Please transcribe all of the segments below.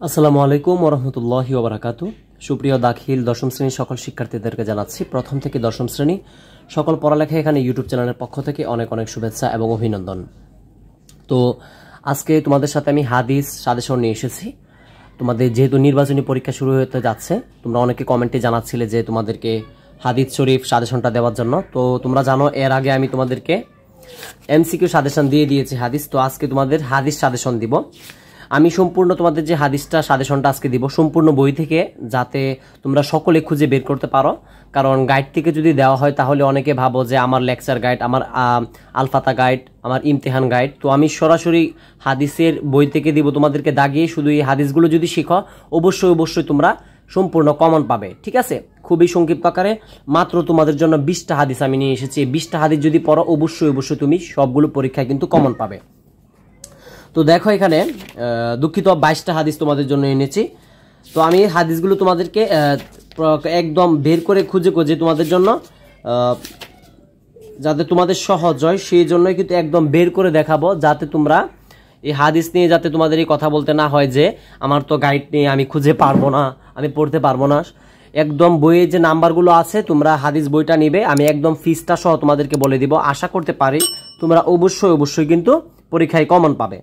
আসসালামু আলাইকুম ওরহমতুল্লাহি ওবারাকাতু। সুপ্রিয় দাখিল দশম শ্রেণীর সকল শিক্ষার্থীদেরকে জানাচ্ছি প্রথম থেকে দশম শ্রেণী সকল পড়ালেখা এখানে ইউটিউব চ্যানেলের পক্ষ থেকে অনেক অনেক শুভেচ্ছা এবং অভিনন্দন। তো আজকে তোমাদের সাথে আমি হাদিস সাজেশন নিয়ে এসেছি। তোমাদের যেহেতু নির্বাচনী পরীক্ষা শুরু হতে যাচ্ছে, তোমরা অনেকে কমেন্টে জানাচ্ছিলে যে তোমাদেরকে হাদিস শরীফ সাজেশনটা দেওয়ার জন্য। তো তোমরা জানো এর আগে আমি তোমাদেরকে এমসিকিউ সাজেশন দিয়ে দিয়েছি হাদিস। তো আজকে তোমাদের হাদিস সাজেশন দিব। আমি সম্পূর্ণ তোমাদের যে হাদিসটা সাজেশনটা আজকে দিব সম্পূর্ণ বই থেকে, যাতে তোমরা সকলে খুঁজে বের করতে পারো। কারণ গাইড থেকে যদি দেওয়া হয় তাহলে অনেকে ভাবো যে আমার লেকচার গাইড, আমার আলফাতা গাইড, আমার ইমতিহান গাইড। তো আমি সরাসরি হাদিসের বই থেকে দিব তোমাদেরকে দাগিয়ে। শুধু এই হাদিসগুলো যদি শিখো অবশ্যই তোমরা সম্পূর্ণ কমন পাবে। ঠিক আছে, খুবই সংক্ষিপ্ত আকারে মাত্র তোমাদের জন্য 20টা হাদিস আমি নিয়ে এসেছি। 20টা হাদিস যদি পড়ো অবশ্যই তুমি সবগুলো পরীক্ষায় কিন্তু কমন পাবে। তো দেখো এখানে দুঃখিত 22টা হাদিস তোমাদের জন্য এনেছি। তো আমি হাদিসগুলো তোমাদেরকে একদম বের করে খুঁজে তোমাদের জন্য যাতে তোমাদের সহজ হয় সেই জন্যই কিন্তু একদম বের করে দেখাবো, যাতে তোমরা এই হাদিস নিয়ে যাতে তোমাদের এই কথা বলতে না হয় যে আমার তো গাইড নেই, আমি খুঁজে পারবো না, আমি পড়তে পারবো না। একদম বইয়ে যে নাম্বারগুলো আছে তোমরা হাদিস বইটা নিবে, আমি একদম ফিসটা সহ তোমাদেরকে বলে দিব। আশা করতে পারি তোমরা অবশ্যই কিন্তু পরীক্ষায় কমন পাবে।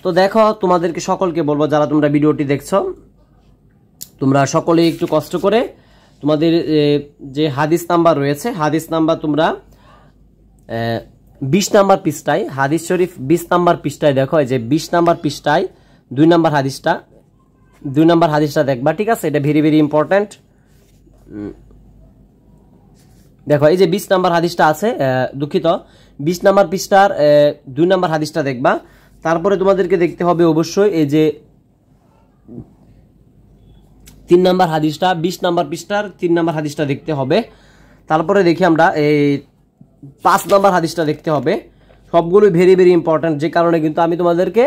তো দেখো তোমাদেরকে সকলকে বলবো, যারা তোমরা ভিডিওটি দেখছো তোমরা সকলে একটু কষ্ট করে তোমাদের যে হাদিস নাম্বার রয়েছে, হাদিস নাম্বার তোমরা 20 নাম্বার পৃষ্ঠায়, হাদিস শরীফ 20 নাম্বার পৃষ্ঠায় দেখো, এই যে 20 নাম্বার পৃষ্ঠায় 2 নাম্বার হাদিসটা দেখবা। ঠিক আছে, এটা ভেরি ইম্পর্টেন্ট। দেখো এই যে 20 নাম্বার হাদিসটা আছে, দুঃখিত 20 নাম্বার পৃষ্ঠার 2 নাম্বার হাদিসটা দেখবা। তারপরে তোমাদেরকে দেখতে হবে অবশ্যই এই যে 3 নাম্বার হাদিসটা, 20 নাম্বার পৃষ্ঠার 3 নাম্বার হাদিসটা দেখতে হবে। তারপরে দেখি আমরা এই 5 নাম্বার হাদিসটা দেখতে হবে। সবগুলো ভেরি ইম্পর্টেন্ট, যে কারণে কিন্তু আমি তোমাদেরকে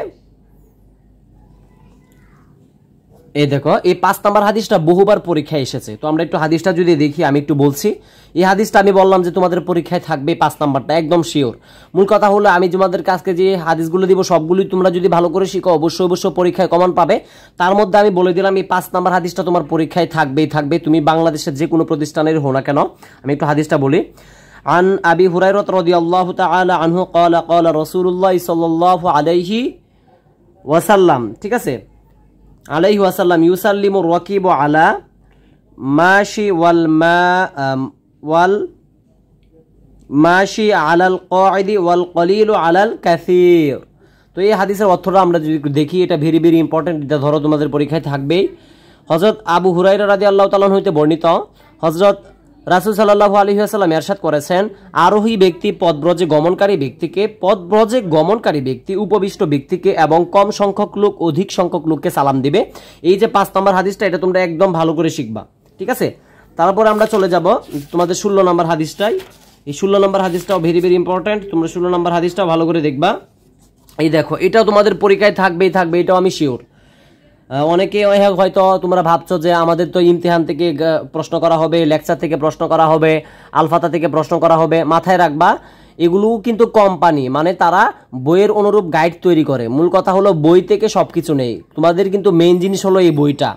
এই দেখো এই 5 নাম্বার হাদিসটা বহুবার পরীক্ষায় এসেছে। তো আমরা একটু হাদিসটা যদি দেখি, আমি একটু বলছি। এই হাদিসটা আমি বললাম যে তোমাদের পরীক্ষায় থাকবে 5 নাম্বারটা, একদম শিওর। মূল কথা হলো আমি তোমাদের কাছকে যে হাদিসগুলো দিব সবগুলোই তোমরা যদি ভালো করে শিখো অবশ্যই পরীক্ষায় কমন পাবে। তার মধ্যে আমি বলে দিলাম এই 5 নাম্বার হাদিসটা তোমার পরীক্ষায় থাকবে, তুমি বাংলাদেশের যে কোনো প্রতিষ্ঠানের হো না কেন। আমি একটু হাদিসটা বলি। আন আবি হুরায়রা রাদিয়াল্লাহু তাআলা আনহু ক্বালা রাসূলুল্লাহ সাল্লাল্লাহু আলাইহি ওয়াসাল্লাম, ঠিক আছে, আলাইহি ওয়াসাল্লাম, ইউসাল্লিমু রাকিবু আলা মাশি ওয়াল মাশি আলাল কাঈদি ওয়াল কলিলু আলাল কাসীর। তো এই হাদিসের অর্থটা আমরা যদি দেখি, এটা ভেরি ইম্পর্টেন্ট। এটা ধরো তোমাদের পরীক্ষায় থাকবেই। হযরত আবু হুরায়রা রাদিয়াল্লাহু তাআলা হইতে বর্ণিত, হযরত রাসূল সাল্লাল্লাহু আলাইহি ওয়াসাল্লাম ইরশাদ করেছেন, আরোহী ব্যক্তি পথব্রজে গমনকারী ব্যক্তি উপবিষ্ট ব্যক্তিকে এবং কম সংখ্যক লোক অধিক সংখ্যক লোককে সালাম দিবে। এই যে 5 নম্বর হাদিসটা, এটা তোমরা একদম ভালো করে শিখবা। ঠিক আছে, তারপরে আমরা চলে যাব তোমাদের 16 নম্বর হাদিসটাই। এই 16 নম্বর হাদিসটাও ভেরি ইম্পর্টেন্ট, তোমরা 16 নম্বর হাদিসটাও ভালো করে দেখবা। এই দেখো এটাও তোমাদের পরীক্ষায় থাকবে, এটাও আমি শিওর। অনেকে হয়তো তোমরা ভাবছো যে আমাদের তো ইমতিহান থেকে প্রশ্ন করা হবে, লেকচার থেকে প্রশ্ন করা হবে, আলফাতা থেকে প্রশ্ন করা হবে। মাথায় রাখবা এগুলো কিন্তু কোম্পানি, মানে তারা বইয়ের অনুরূপ গাইড তৈরি করে। মূল কথা হলো বই থেকে সবকিছু নেই, তোমাদের কিন্তু মেইন জিনিস হলো এই বইটা।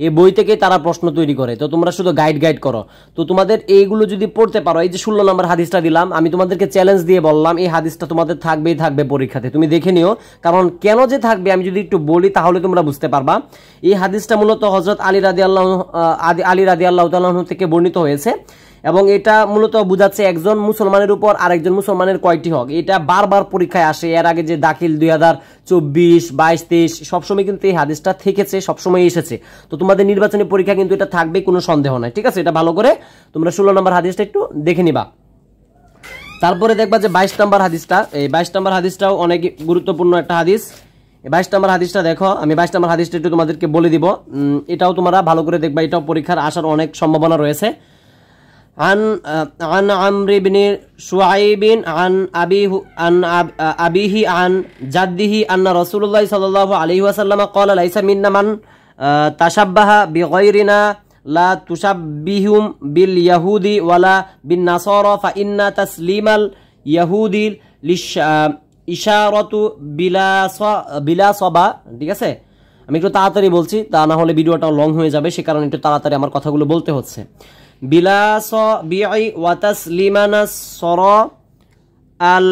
এই বই থেকে তারা প্রশ্ন তৈরি করে, তো তোমরা শুধু গাইড করো। তো তোমাদের এইগুলো যদি পড়তে পারো, এই যে 16 নম্বর হাদিসটা দিলাম, আমি তোমাদেরকে চ্যালেঞ্জ দিয়ে বললাম এই হাদিসটা তোমাদের থাকবে পরীক্ষাতে, তুমি দেখে নিও। কারণ কেন যে থাকবে আমি যদি একটু বলি তাহলে তোমরা বুঝতে পারবা। এই হাদিসটা মূলত হযরত আলী রাদিয়াল্লাহু তাআলা থেকে বর্ণিত হয়েছে, এবং এটা মূলত বোঝাচ্ছে একজন মুসলমানের উপর আরেকজন মুসলমানের কয়টি হক। এটা বারবার পরীক্ষায় আসে। এর আগে যে দাখিল 2024, 22, 23 সবসময় কিন্তু এই হাদিসটা থেকেছে, সবসময় এসেছে। তো তোমাদের নির্বাচনী পরীক্ষা কিন্তু এটা থাকবে, কোনো সন্দেহ নাই। ঠিক আছে, এটা ভালো করে তোমরা 16 নম্বর হাদিসটা একটু দেখে নিবা। তারপরে দেখবা যে 22 নম্বর হাদিসটা, এই 22 নম্বর হাদিসটাও অনেক গুরুত্বপূর্ণ একটা হাদিস। এই 22 নম্বর হাদিসটা দেখো, আমি 22 নম্বর হাদিসটা একটু তোমাদেরকে বলে দিব। এটাও তোমরা ভালো করে দেখবা, এটাও পরীক্ষার আসার অনেক সম্ভাবনা রয়েছে। عن عمرو بن شعيب عن أبيه عن جده أن رسول الله صلى الله عليه وسلم قال ليس منا من تشبه بغيرنا لا تشبههم باليهود ولا بالنصارى فإن تسليم اليهود ইশারাতু বিলা সবা, ঠিক আছে, আমি একটু তাড়াতাড়ি বলছি, তা না হলে ভিডিওটা লং হয়ে যাবে, সে কারণে একটু তাড়াতাড়ি আমার কথাগুলো বলতে হচ্ছে। বিলা সাবিই ওয়া তাসলিমানাস সরা আল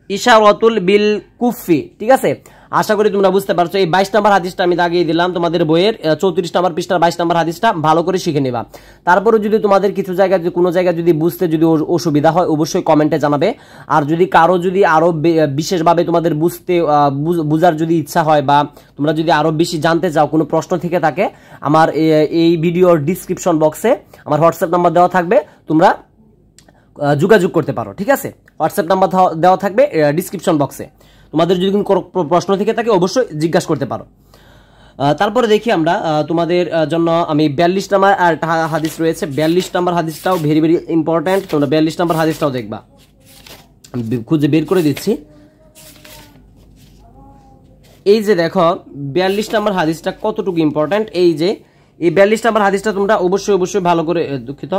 ইশারাতুল বিল কুফি, ঠিক আছে। আশা করি তোমরা বুঝতে পারছো। এই 22 নম্বর হাদিসটা আমি দাগিয়ে দিলাম তোমাদের বইয়ের 34 নম্বর পৃষ্ঠার 22 নম্বর হাদিসটা ভালো করে শিখে নেবা। তারপরে যদি তোমাদের কিছু জায়গায় কোনো জায়গায় যদি বুঝতে যদি অসুবিধা হয় অবশ্যই কমেন্টে জানাবে। আর যদি কারো যদি আরো বিশেষভাবে তোমাদের বুঝার যদি ইচ্ছা হয় বা তোমরা যদি আরো বেশি জানতে চাও, কোনো প্রশ্ন থেকে থাকে, আমার এই ভিডিওর ডিসক্রিপশন বক্সে আমার হোয়াটসঅ্যাপ নাম্বার দেওয়া থাকবে, তোমরা যোগাযোগ করতে পারো, ঠিক আছে। হোয়াটসঅ্যাপ নাম্বার দেওয়া থাকবে ডিসক্রিপশন বক্সে। তোমাদের যদি কোনো প্রশ্ন থেকে থাকে অবশ্যই জিজ্ঞাসা করতে পারো। তারপরে দেখি আমরা তোমাদের জন্য আমি 42 নম্বর আর হাদিস রয়েছে। 42 নম্বর হাদিসটাও ভেরি ভেরি ইম্পর্টেন্ট। তোমরা 42 নম্বর হাদিসটাও দেখবা, খুঁজে বের করে দিচ্ছি। এই যে দেখো 42 নম্বর হাদিসটা কতটুকু ইম্পর্টেন্ট। এই যে এই 42 নম্বর হাদিসটা তোমরা অবশ্যই অবশ্যই ভালো করে, দুঃখিত,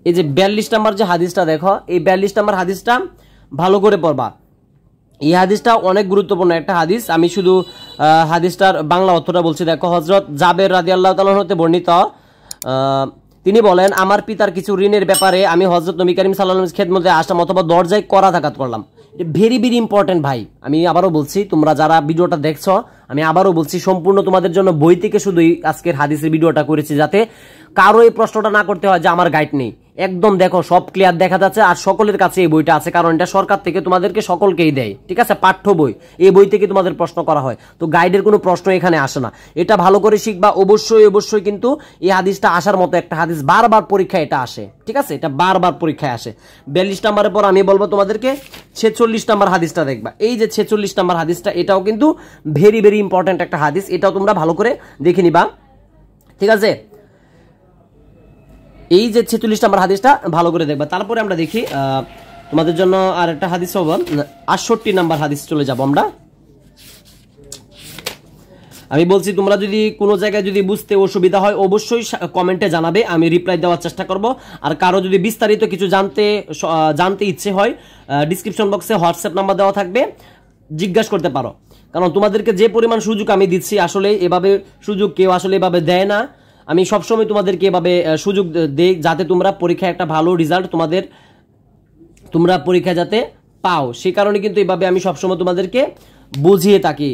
এই যে 42 নম্বর যে হাদিসটা দেখো, এই 42 নম্বর হাদিসটা ভালো করে পড়বা। এই হাদিসটা অনেক গুরুত্বপূর্ণ একটা হাদিস। আমি শুধু হাদিসটার বাংলা অর্থটা বলছি। দেখো, হযরত জাবের রাদিয়াল্লাহু তাআলা হতে বর্ণিত, তিনি বলেন, আমার পিতার কিছু ঋণের ব্যাপারে আমি হযরত নবী করিম সাল্লাল্লাহু আলাইহি ওয়াসাল্লামের খেদমতে আসলাম অথবা দরজায় করা থাকাত করলাম। এটা ভেরি ভেরি ইম্পর্টেন্ট ভাই। আমি আবারও বলছি, তোমরা যারা ভিডিওটা দেখছো, আমি আবারও বলছি, সম্পূর্ণ তোমাদের জন্য বই থেকে শুধু আজকের হাদিসের ভিডিওটা করেছি, যাতে কারো এই প্রশ্নটা না করতে হয় যে আমার গাইড নেই। একদম দেখো সব ক্লিয়ার দেখা যাচ্ছে, আর সকলের কাছে এই বইটা আছে, কারণ এটা সরকার থেকে তোমাদেরকে সকলকেই দেয়, ঠিক আছে, পাঠ্য বই। এই বই থেকে তোমাদের প্রশ্ন করা হয়, তো গাইডের কোনো প্রশ্ন এখানে আসে না। এটা ভালো করে শিখবা অবশ্যই অবশ্যই। কিন্তু এই হাদিসটা আসার মতো একটা হাদিস, বারবার পরীক্ষায় এটা আসে, ঠিক আছে, এটা বারবার পরীক্ষায় আসে। 42 নম্বরের পর আমি বলবো তোমাদেরকে 46 নম্বর হাদিসটা দেখবা। এই যে 46 নম্বর হাদিসটা, এটাও কিন্তু ভেরি ভেরি ইম্পর্টেন্ট একটা হাদিস, এটাও তোমরা ভালো করে দেখে নিবা, ঠিক আছে। এই যে 46 নম্বর হাদিসটা ভালো করে দেখবা। তারপরে আমরা দেখি তোমাদের জন্য আর একটা হাদিস হবে 68 নম্বর হাদিস চলে যাব আমরা। আমি বলছি, তোমরা যদি কোনো জায়গায় যদি বুঝতে অসুবিধা হয় অবশ্যই কমেন্টে জানাবে, আমি রিপ্লাই দেওয়ার চেষ্টা করব। আর কারো যদি বিস্তারিত কিছু জানতে ইচ্ছে হয়, ডিসক্রিপশন বক্সে হোয়াটসঅ্যাপ নাম্বার দেওয়া থাকবে, জিজ্ঞাসা করতে পারো। কারণ তোমাদেরকে যে পরিমাণ সুযোগ আমি দিচ্ছি, আসলে এভাবে সুযোগ কেউ আসলে এভাবে দেয় না। আমি সবসময় তোমাদেরকে এভাবে সুযোগ দেই, যাতে তোমরা পরীক্ষায় একটা ভালো রেজাল্ট তোমরা পরীক্ষা যাতে পাও, সেই কারণে কিন্তু এভাবে আমি সবসময় তোমাদেরকে বুঝিয়ে থাকি।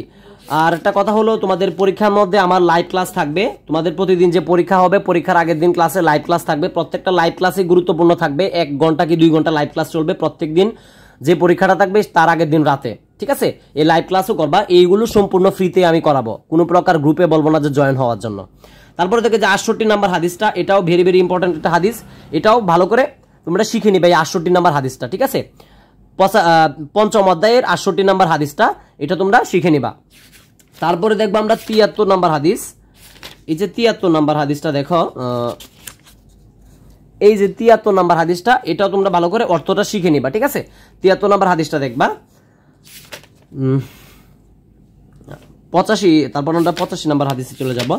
আর একটা কথা হলো, তোমাদের পরীক্ষার মধ্যে আমার লাইভ ক্লাস থাকবে। তোমাদের প্রতিদিন যে পরীক্ষা হবে, পরীক্ষার আগের দিন ক্লাসে লাইভ ক্লাস থাকবে। প্রত্যেকটা লাইভ ক্লাসে গুরুত্বপূর্ণ থাকবে, 1 ঘন্টা কি 2 ঘন্টা লাইভ ক্লাস চলবে প্রত্যেক দিন। যে পরীক্ষাটা থাকবে তার আগের দিন রাতে, ঠিক আছে। এই লাইভ ক্লাসও করবা, এইগুলো সম্পূর্ণ ফ্রিতে আমি করাবো, কোনো প্রকার গ্রুপে বলবো না যে জয়েন হওয়ার জন্য। তারপরে দেখে যে 68 নম্বর হাদিসটা, এটাও ভেরি ভেরি ইম্পর্টেন্ট একটা হাদিস, এটাও ভালো করে তোমরা শিখে নিবে। এই 68 নম্বর হাদিসটা, ঠিক আছে, 5ম অধ্যায়ের 68 নম্বর হাদিসটা, এটা তোমরা শিখে নিবা। তারপরে দেখবো আমরা 73 নম্বর হাদিস। এই যে 73 নম্বর হাদিসটা দেখো, এই যে 73 নম্বর হাদিসটা, এটাও তোমরা ভালো করে অর্থটা শিখে নিবা, ঠিক আছে। 73 নম্বর হাদিসটা দেখবা। 85, তারপর আমরা 85 নম্বর হাদিসে চলে যাব।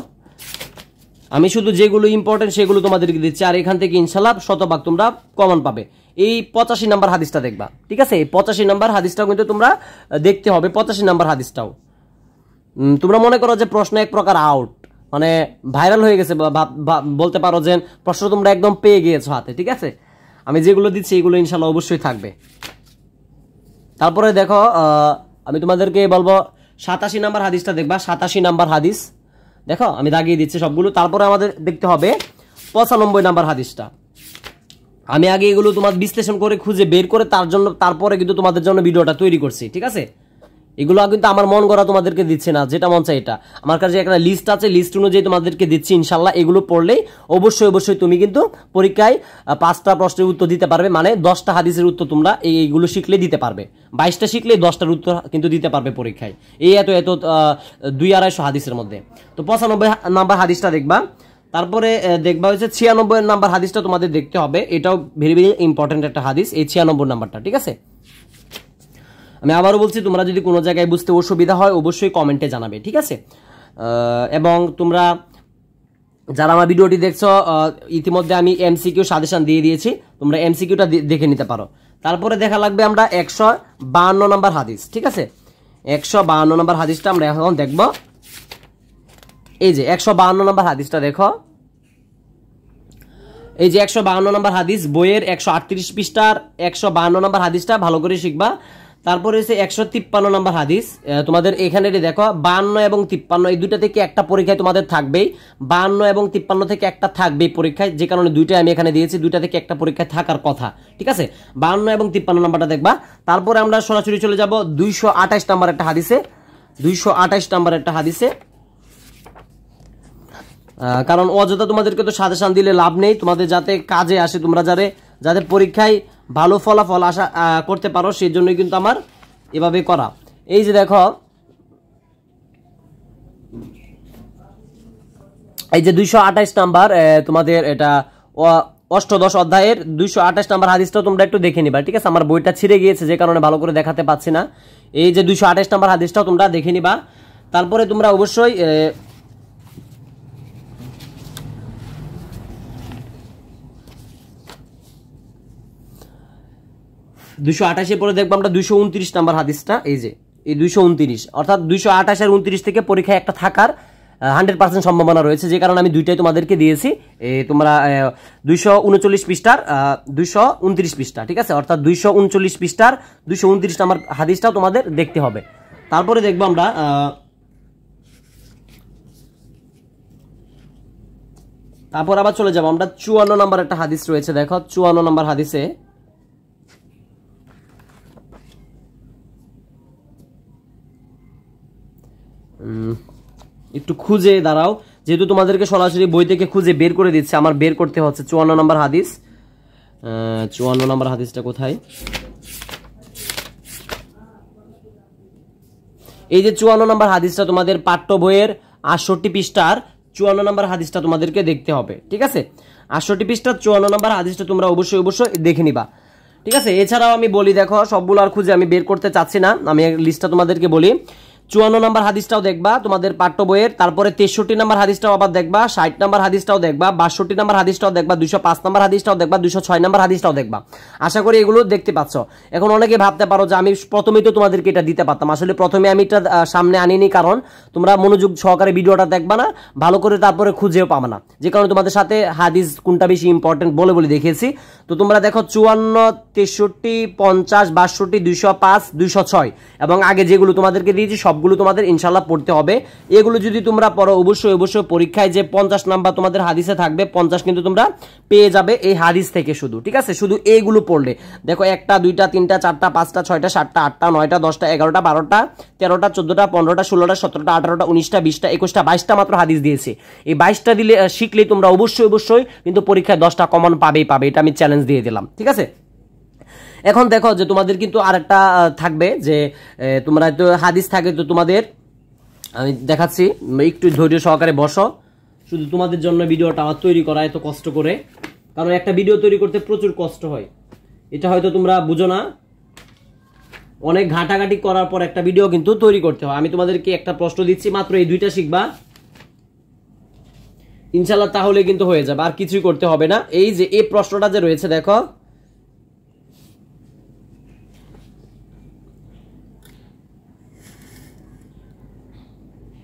আমি শুধু যেগুলো ইম্পর্টেন্ট সেগুলো তোমাদেরকে দিচ্ছি, আর এখান থেকে ইনশাআল্লাহ শতভাগ তোমরা কমন পাবে। এই 85 নম্বর হাদিসটা দেখবা, ঠিক আছে। এই 85 নম্বর হাদিসটাও কিন্তু তোমরা দেখতে হবে। 85 নম্বর হাদিসটাও তোমরা মনে করো যে প্রশ্ন এক প্রকার আউট, মানে ভাইরাল হয়ে গেছে, বলতে পারো যে প্রশ্ন তোমরা একদম পেয়ে গিয়েছো হাতে, ঠিক আছে। আমি যেগুলো দিচ্ছি এগুলো ইনশাআল্লাহ অবশ্যই থাকবে। তারপরে দেখো, আমি তোমাদেরকে বলবো 87 নম্বর হাদিসটা দেখবা। 87 নম্বর হাদিস দেখো, আমি দাগিয়ে দিচ্ছি সবগুলো। তারপরে আমাদের দেখতে হবে 95 নম্বর হাদিসটা। আমি আগে এগুলো তোমার বিশ্লেষণ করে খুঁজে বের করে তারপরে কিন্তু তোমাদের জন্য ভিডিওটা তৈরি করছি, ঠিক আছে। এগুলো কিন্তু আমার মন গড়া তোমাদেরকে দিচ্ছে না, যেটা মন চাই এটা। আমার কাছে একটা লিস্ট আছে, লিস্ট অনুযায়ী তোমাদেরকে দিচ্ছি ইনশাল্লাহ। এগুলো পড়লেই অবশ্যই অবশ্যই তুমি কিন্তু পরীক্ষায় 5টা প্রশ্নের উত্তর দিতে পারবে, মানে 10টা হাদিসের উত্তর তোমরা এইগুলো শিখলে দিতে পারবে। 22টা শিখলে 10টার উত্তর কিন্তু দিতে পারবে পরীক্ষায়, এই এত 200-250 হাদিসের মধ্যে। তো 95 নাম্বার হাদিসটা দেখবা। তারপরে দেখবা হচ্ছে 96 নাম্বার হাদিসটা তোমাদের দেখতে হবে। এটাও ভেরি ভেরি ইম্পর্টেন্ট একটা হাদিস, এই 96 নাম্বারটা, ঠিক আছে। আমি আবারও বলছি, তোমরা যদি কোনো জায়গায় বুঝতে অসুবিধা হয় অবশ্যই কমেন্টে জানাবে, ঠিক আছে। এবং তোমরা যারা আমার ভিডিওটি দেখছো, ইতিমধ্যে আমি MCQ সাজেশন দিয়ে দিয়েছি, তোমরা MCQটা দেখে নিতে পারো। তারপরে দেখা লাগবে আমরা 152 নম্বর হাদিস, ঠিক আছে। 152 নম্বর হাদিসটা আমরা এখন দেখব। এই যে 152 নম্বর হাদিসটা দেখো, এই যে 152 নম্বর হাদিস বইয়ের 138 পৃষ্ঠার 152 নম্বর হাদিসটা ভালো করে শিখবা। তারপরে হচ্ছে 153 নম্বর হাদিস, তোমাদের এখানে দেখো 52 এবং 53 এই দুইটা থেকে একটা পরীক্ষায় তোমাদের থাকবেই, 52 এবং 53 থেকে একটা থাকবেই পরীক্ষায়, যে কারণে দুইটাই আমি এখানে দিয়েছি, দুইটা থেকে একটা পরীক্ষায় থাকার কথা, ঠিক আছে। 52 এবং 53 নম্বরটা দেখবা। তারপরে আমরা সরাসরি চলে যাব 228 নম্বর একটা হাদিসে, 228 নম্বর একটা হাদিসে, কারণ অযথা তোমাদেরকে তো সাজেশন দিলে লাভ নেই, তোমাদের যাতে কাজে আসে, তোমরা যাতে পরীক্ষায় ভালো ফলাফল আশা করতে পারো, সেই জন্যই কিন্তু আমার এভাবে করা। এই যে দেখো, এই যে 228 নাম্বার তোমাদের এটা অষ্টাদশ অধ্যায়ের 228 নাম্বার হাদিসটা তোমরা একটু দেখে নিবা, ঠিক আছে। আমার বইটা ছিঁড়ে গিয়েছে, যে কারণে ভালো করে দেখাতে পাচ্ছি না। এই যে 228 নাম্বার হাদিসটাও তোমরা দেখে নিবা। তারপরে তোমরা অবশ্যই 228 পরে দেখবো আমরা 229 নাম্বার হাদিসটা। এই যে এই 229, অর্থাৎ 228 আর 29 থেকে পরীক্ষায় একটা থাকার 100% সম্ভাবনা রয়েছে, যে কারণে আমি দুইটাই তোমাদেরকে দিয়েছি। তোমরা 239 পৃষ্ঠার 229 পৃষ্ঠা, ঠিক আছে, অর্থাৎ 239 পৃষ্ঠার 229 নাম্বার হাদিসটাও তোমাদের দেখতে হবে। তারপরে দেখবো আমরা তারপর আবার চলে যাবো আমরা 54 নাম্বার একটা হাদিস রয়েছে, দেখো 54 নাম্বার হাদিসে একটু খুঁজে দাঁড়াও, যেহেতু তোমাদেরকে সরাসরি বই থেকে খুঁজে বের করে দিচ্ছে, আমার বের করতে হচ্ছে 54 নম্বর হাদিস। 54 নম্বর হাদিসটা কোথায়? এই যে 54 নম্বর হাদিসটা তোমাদের পাঠ্য বইয়ের 68 পৃষ্ঠার 54 নম্বর হাদিসটা তোমাদেরকে দেখতে হবে, ঠিক আছে। 68 পৃষ্ঠার 54 নম্বর হাদিসটা তোমরা অবশ্যই দেখে নিবা, ঠিক আছে। এছাড়াও আমি বলি, দেখো সবগুলো আর খুঁজে আমি বের করতে চাচ্ছি না, আমি লিস্টটা তোমাদেরকে বলি। 54 নম্বর হাদিসটাও দেখবা তোমাদের পাঠ্য বইয়ের, তারপরে 63 নম্বর হাদিসটাও আবার দেখবা, 60 নম্বর হাদিসটাও দেখবা, 62 নম্বর হাদিসটাও দেখবা, 205 নম্বর হাদিসটাও দেখবা, 206 নম্বর হাদিসটাও দেখবা। আশা করি এগুলো দেখতে পাচ্ছ। এখন অনেকে ভাবতে পারো যে আমি প্রথমেই তো তোমাদেরকে এটা দিতে পারতাম, আসলে প্রথমে আমি এটা সামনে আনিনি, কারণ তোমরা মনোযোগ সহকারে ভিডিওটা দেখবা না, ভালো করে তারপরে খুঁজেও পাবা না, যে কারণে তোমাদের সাথে হাদিস কোনটা বেশি ইম্পর্টেন্ট বলে দেখিয়েছি। তো তোমরা দেখো 54, 63, 50, 62, 205, 206 এবং আগে যেগুলো তোমাদেরকে দিয়েছি সবগুলো তোমাদের ইনশাআল্লাহ পড়তে হবে। এগুলো যদি তোমরা পড়ো অবশ্যই পরীক্ষায় যে 50 নাম্বার তোমাদের হাদিসে থাকবে, 50 কিন্তু তোমরা পেয়ে যাবে এই হাদিস থেকে শুধু, ঠিক আছে। শুধু এইগুলো পড়লে দেখো 1টা 2টা 3টা 4টা 5টা 6টা 7টা 8টা 9টা 10টা 11টা 12টা 13টা 14টা 15টা 16টা 17টা 18টা 19টা 20টা 21টা 22টা মাত্র হাদিস দিয়েছে। এই 22টা দিলে শিখলে তোমরা অবশ্যই কিন্তু পরীক্ষায় 10টা কমন পাবে, এটা আমি চ্যালেঞ্জ দিয়ে দিলাম, ঠিক আছে। এখন দেখো যে তোমাদের কিন্তু আরেকটা থাকবে, যে তোমরা তো হাদিস থাকে, তো তোমাদের আমি দেখাচ্ছি, একটু ধৈর্য সহকারে বসো। শুধু তোমাদের জন্য ভিডিওটা তৈরি করা এত কষ্ট করে, কারণ একটা ভিডিও তৈরি করতে প্রচুর কষ্ট হয়, এটা হয়তো তোমরা বুঝো না। অনেক ঘাটাঘাটি করার পর একটা ভিডিও কিন্তু তৈরি করতে হয়। আমি তোমাদেরকে একটা প্রশ্ন দিচ্ছি, মাত্র এই 2টা শিখবা ইনশাআল্লাহ, তাহলে কিন্তু হয়ে যাবে, আর কিছুই করতে হবে না। এই যে এই প্রশ্নটা যে রয়েছে দেখো,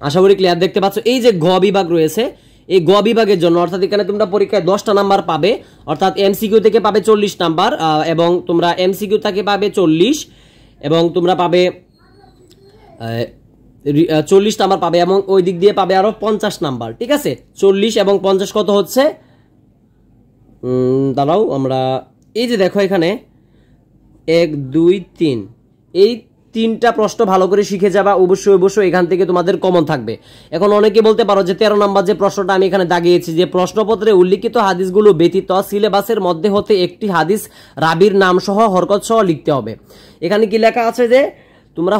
আশা করি ক্লিয়ার দেখতে পাচ্ছ। এই যে গ বিভাগ রয়েছে, এই গ বিভাগের জন্য, অর্থাৎ এখানে তোমরা পরীক্ষায় 10টা নাম্বার পাবে, অর্থাৎ এমসিকিউ থেকে পাবে 40 নাম্বার, এবং তোমরা এমসিকিউ থেকে পাবে 40, এবং তোমরা পাবে 40 নাম্বার পাবে, এবং ওই দিক দিয়ে পাবে আরো 50 নাম্বার, ঠিক আছে। 40 এবং 50 কত হচ্ছে, দাঁড়াও আমরা এই যে দেখো এখানে 1 2 3, এই 3টা প্রশ্ন ভালো করে শিখে যাবা, অবশ্যই এখান থেকে তোমাদের কমন থাকবে। এখন অনেকে বলতে পারো যে 13 নম্বর যে প্রশ্নটা আমি এখানে দাগিয়েছি, যে প্রশ্নপত্রে উল্লিখিত হাদিসগুলো ব্যতীত সিলেবাসের মধ্যে হতে একটি হাদিস রাবির নাম সহ হরকত সহ লিখতে হবে। এখানে কি লেখা আছে যে তোমরা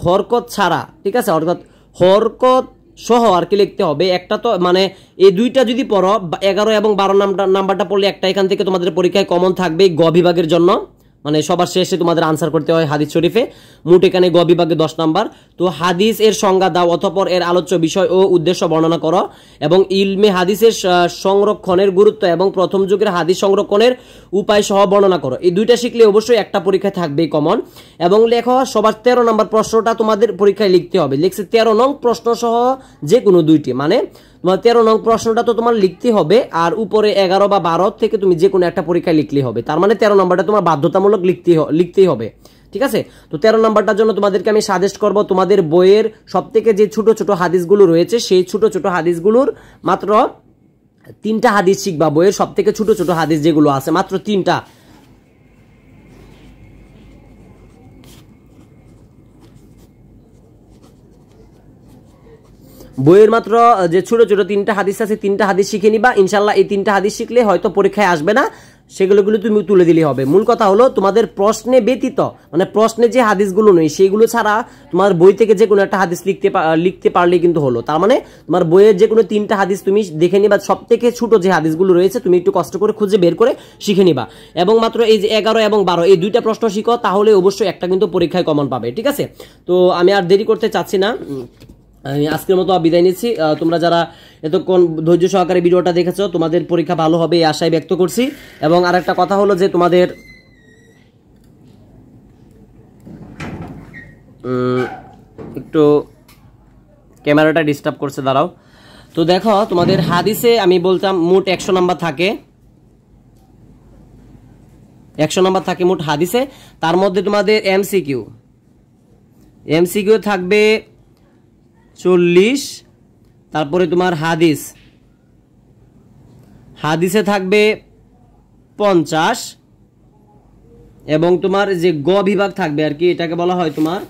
হরকত ছাড়া, ঠিক আছে, অর্থাৎ হরকত সহ আর কি লিখতে হবে একটা। তো মানে এই 2টা যদি পড়ো, 11 এবং 12 নাম্বারটা পড়লে একটা এখান থেকে তোমাদের পরীক্ষায় কমন থাকবে গ বিভাগের জন্য, মানে সবার শেষে তোমাদের আনসার করতে হয় হাদিস শরীফে। মোট এখানে গ বিভাগে 10 নাম্বার। তো হাদিস এর সংজ্ঞা দাও, অতঃপর এর আলোচ্য বিষয় ও উদ্দেশ্য বর্ণনা করো, এবং ইলমে হাদিসের সংরক্ষণের গুরুত্ব এবং প্রথম যুগের হাদিস সংরক্ষণের উপায় সহ বর্ণনা করো। এই দুইটা শিখলে অবশ্যই একটা পরীক্ষায় থাকবেই কমন। এবং লেখো সবার 13 নম্বর প্রশ্নটা তোমাদের পরীক্ষায় লিখতে হবে। লিখছে 13 নং প্রশ্ন সহ যে কোনো দুইটি, মানে তোমার 13 নং প্রশ্নটা তো তোমার লিখতে হবে, আর উপরে 11 বা 12 থেকে তুমি যে কোনো একটা পরীক্ষায় লিখলেই হবে। তার মানে 13 নম্বরটা তোমার বাধ্যতামূলক লিখতেই হবে, ঠিক আছে। তো 13 নম্বরটার জন্য তোমাদেরকে আমি সাজেস্ট করব, তোমাদের বইয়ের সবথেকে যে ছোট ছোট হাদিসগুলো রয়েছে সেই ছোট ছোট হাদিসগুলোর মাত্র 3টা হাদিস শিখবা। বইয়ের সবথেকে ছোট ছোট হাদিস যেগুলো আছে মাত্র 3টা। বইয়ের মাত্র যে ছোট ছোট 3টা হাদিস আছে, 3টা হাদিস শিখে নিবা ইনশাল্লাহ। এই 3টা হাদিস শিখলে হয়তো পরীক্ষায় আসবে না, সেগুলো তুমি তুলে দিলেই হবে। মূল কথা হলো তোমাদের প্রশ্নে ব্যতীত, মানে প্রশ্নে যে হাদিসগুলো নেই সেইগুলো ছাড়া তোমার বই থেকে যে কোনো একটা হাদিস লিখতে পারলেই কিন্তু হলো। তার মানে তোমার বইয়ের যে কোনো 3টা হাদিস তুমি দেখে নিবা, সব থেকে ছোট যে হাদিসগুলো রয়েছে তুমি একটু কষ্ট করে খুঁজে বের করে শিখে নিবা। এবং মাত্র এই যে 11 এবং 12 এই 2টা প্রশ্ন শিখো, তাহলে অবশ্যই একটা কিন্তু পরীক্ষায় কমন পাবে, ঠিক আছে। তো আমি আর দেরি করতে চাচ্ছি না, আমি আজকের মতো বিদায় নিচ্ছি। তোমরা যারা এতক্ষণ ধৈর্য সহকারে ভিডিওটা দেখেছো তোমাদের পরীক্ষা ভালো হবে এই আশায় ব্যক্ত করছি। এবং আরেকটা কথা হলো যে তোমাদের একটু ক্যামেরাটা ডিস্টার্ব করছে, দাঁড়াও। তো দেখো তোমাদের হাদিসে আমি বলতাম মোট 100 নাম্বার থাকে, 100 নাম্বার থাকে মোট হাদিসে। তার মধ্যে তোমাদের এমসিকিউ থাকবে 40, তারপরে তোমার হাদিসে থাকবে 50, এবং তোমার যে গ বিভাগ থাকবে আর কি, এটাকে বলা হয় তোমার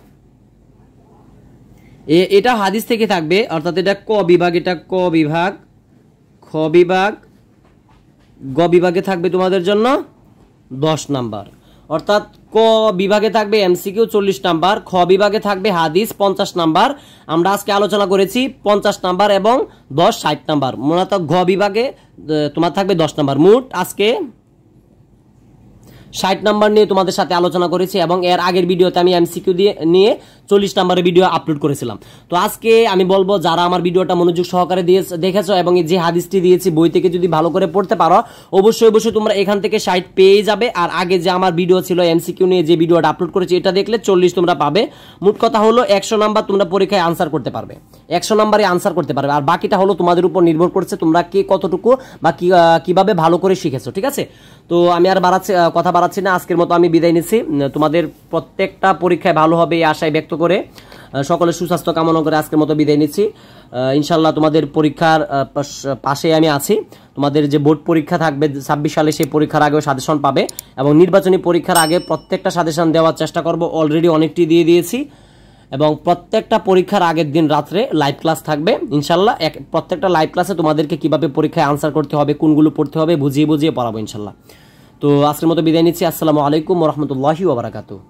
এটা হাদিস থেকে থাকবে, অর্থাৎ এটা ক বিভাগ, এটা ক বিভাগ, খ বিভাগ, গ বিভাগে থাকবে তোমাদের জন্য 10 নাম্বার। অর্থাৎ ক বিভাগে থাকবে এমসিকিউ 40 নাম্বার, খ বিভাগে থাকবে হাদিস 50 নাম্বার। আমরা আজকে আলোচনা করেছি 50 নাম্বার এবং 10 60 নাম্বার। মূলত ঘ বিভাগে তোমার থাকবে 10 নাম্বার। মোট আজকে 60 নাম্বার নিয়ে তোমাদের সাথে আলোচনা করেছি, এবং এর আগের ভিডিওতে আমি এমসিকিউ নিয়ে 40 নাম্বারের ভিডিও আপলোড করেছিলাম। তো আজকে আমি বলবো যারা আমার ভিডিওটা মনোযোগ সহকারে দেখেছো এবং যে হাদিসটি দিয়েছি বই থেকে যদি ভালো করে পড়তে পারো, অবশ্যই তোমরা এখান থেকে 60 পেয়ে যাবে। আর আগে যে আমার ভিডিও ছিল এমসিকিউ নিয়ে যে ভিডিওটা আপলোড করেছি এটা দেখলে 40 তোমরা পাবে। মোট কথা হলো 100 নাম্বার তোমরা পরীক্ষায় আনসার করতে পারবে, 100 নাম্বারে আনসার করতে পারবে। আর বাকিটা হলো তোমাদের উপর নির্ভর করছে তোমরা কে কতটুকু বা কিভাবে ভালো করে শিখেছো, ঠিক আছে। তো আমি আর কথা বাড়াচ্ছি না, আজকের মতো আমি বিদায় নিচ্ছি। তোমাদের প্রত্যেকটা পরীক্ষায় ভালো হবে এই আশায় ব্যক্ত করে সকলের সুস্বাস্থ্য কামনা করে আজকের মতো বিদায় নিচ্ছি। ইনশাল্লাহ তোমাদের পরীক্ষার পাশে আমি আছি। তোমাদের যে বোর্ড পরীক্ষা থাকবে 26 সালে, সেই পরীক্ষার আগেও সাজেশন পাবে, এবং নির্বাচনী পরীক্ষার আগে প্রত্যেকটা সাজেশন দেওয়ার চেষ্টা করব। অলরেডি অনেকটি দিয়ে দিয়েছি, এবং প্রত্যেকটা পরীক্ষার আগের দিন রাত্রে লাইভ ক্লাস থাকবে ইনশাল্লাহ। প্রত্যেকটা লাইভ ক্লাসে তোমাদেরকে কিভাবে পরীক্ষায় আনসার করতে হবে, কোনগুলো পড়তে হবে বুঝিয়ে পড়াবো ইনশাল্লাহ। তো আজকের মতো বিদায় নিচ্ছি। আসসালামু আলাইকুম ওয়া রাহমাতুল্লাহি ওয়া বারাকাতুহু।